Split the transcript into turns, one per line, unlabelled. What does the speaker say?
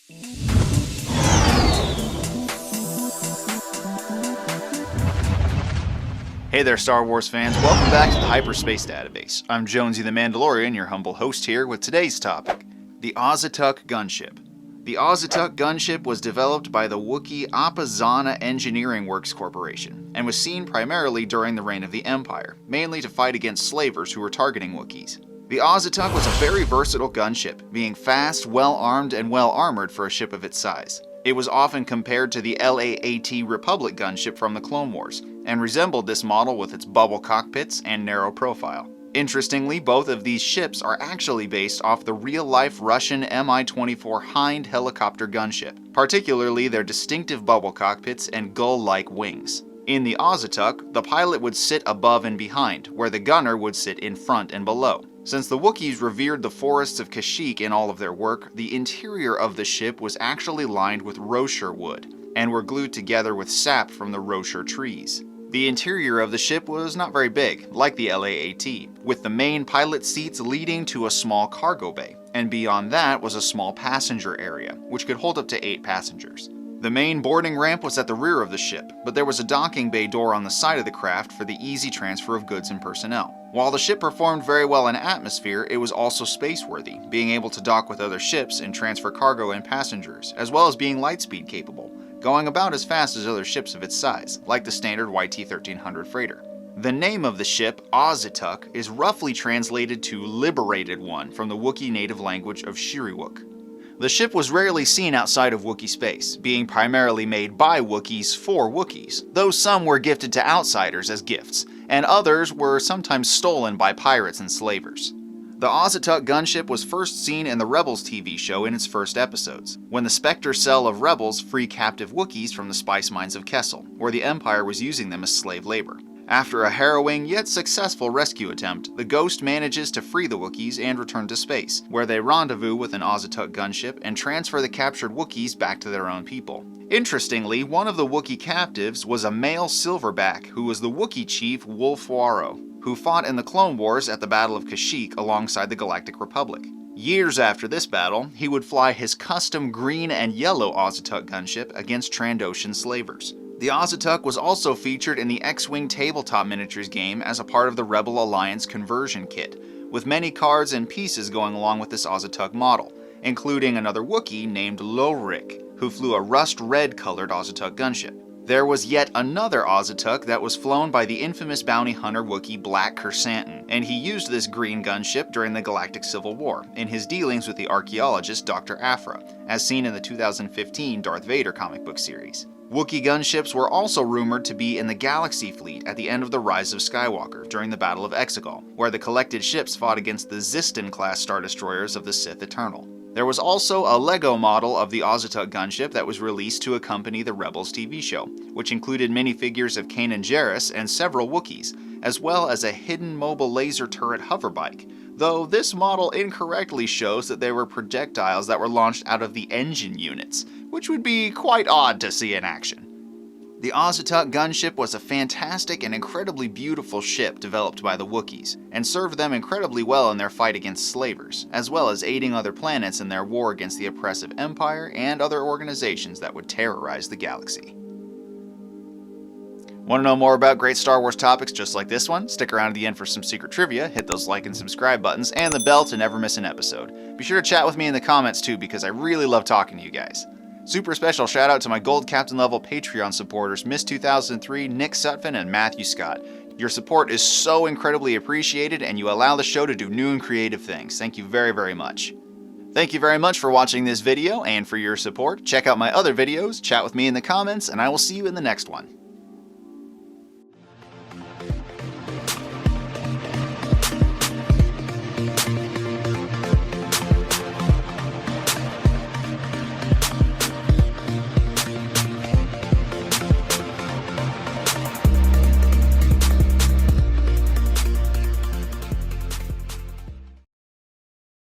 Hey there, Star Wars fans. Welcome back to the Hyperspace Database. I'm Jonesy the Mandalorian, your humble host here with today's topic, the Auzituck Gunship. The Auzituck Gunship was developed by the Wookiee Apazana Engineering Works Corporation and was seen primarily during the reign of the Empire, mainly to fight against slavers who were targeting Wookiees. The Auzituck was a very versatile gunship, being fast, well-armed, and well-armored for a ship of its size. It was often compared to the LAAT Republic gunship from the Clone Wars, and resembled this model with its bubble cockpits and narrow profile. Interestingly, both of these ships are actually based off the real-life Russian Mi-24 Hind helicopter gunship, particularly their distinctive bubble cockpits and gull-like wings. In the Auzituck, the pilot would sit above and behind, where the gunner would sit in front and below. Since the Wookiees revered the forests of Kashyyyk in all of their work, the interior of the ship was actually lined with rocher wood, and were glued together with sap from the rocher trees. The interior of the ship was not very big, like the LAAT, with the main pilot seats leading to a small cargo bay, and beyond that was a small passenger area, which could hold up to 8 passengers. The main boarding ramp was at the rear of the ship, but there was a docking bay door on the side of the craft for the easy transfer of goods and personnel. While the ship performed very well in atmosphere, it was also space-worthy, being able to dock with other ships and transfer cargo and passengers, as well as being lightspeed capable, going about as fast as other ships of its size, like the standard YT-1300 freighter. The name of the ship, Auzituck, is roughly translated to Liberated One from the Wookiee native language of Shiriwook. The ship was rarely seen outside of Wookiee space, being primarily made by Wookiees for Wookiees, though some were gifted to outsiders as gifts, and others were sometimes stolen by pirates and slavers. The Auzituck gunship was first seen in the Rebels TV show in its first episodes, when the Spectre cell of Rebels free captive Wookiees from the spice mines of Kessel, where the Empire was using them as slave labor. After a harrowing yet successful rescue attempt, the Ghost manages to free the Wookiees and return to space, where they rendezvous with an Auzituck gunship and transfer the captured Wookiees back to their own people. Interestingly, one of the Wookiee captives was a male silverback who was the Wookiee chief Wolf Waro, who fought in the Clone Wars at the Battle of Kashyyyk alongside the Galactic Republic. Years after this battle, he would fly his custom green and yellow Auzituck gunship against Trandoshan slavers. The Auzituck was also featured in the X-Wing tabletop miniatures game as a part of the Rebel Alliance conversion kit, with many cards and pieces going along with this Auzituck model, including another Wookiee named Lowrick, who flew a rust-red colored Auzituck gunship. There was yet another Auzituck that was flown by the infamous bounty hunter Wookiee Black Krrsantan, and he used this green gunship during the Galactic Civil War in his dealings with the archaeologist Dr. Aphra, as seen in the 2015 Darth Vader comic book series. Wookiee gunships were also rumored to be in the Galaxy Fleet at the end of the Rise of Skywalker during the Battle of Exegol, where the collected ships fought against the Ziston-class Star Destroyers of the Sith Eternal. There was also a LEGO model of the Auzituck gunship that was released to accompany the Rebels TV show, which included minifigures of Kanan Jarrus and several Wookiees, as well as a hidden mobile laser turret hoverbike, though this model incorrectly shows that they were projectiles that were launched out of the engine units, which would be quite odd to see in action. The Auzituck gunship was a fantastic and incredibly beautiful ship developed by the Wookiees, and served them incredibly well in their fight against slavers, as well as aiding other planets in their war against the oppressive Empire and other organizations that would terrorize the galaxy. Want to know more about great Star Wars topics just like this one? Stick around to the end for some secret trivia, hit those like and subscribe buttons, and the bell to never miss an episode. Be sure to chat with me in the comments too, because I really love talking to you guys. Super special shout out to my Gold Captain level Patreon supporters, Miss 2003, Nick Sutphin, and Matthew Scott. Your support is so incredibly appreciated, and you allow the show to do new and creative things. Thank you very, very much. Thank you very much for watching this video and for your support. Check out my other videos, chat with me in the comments, and I will see you in the next one.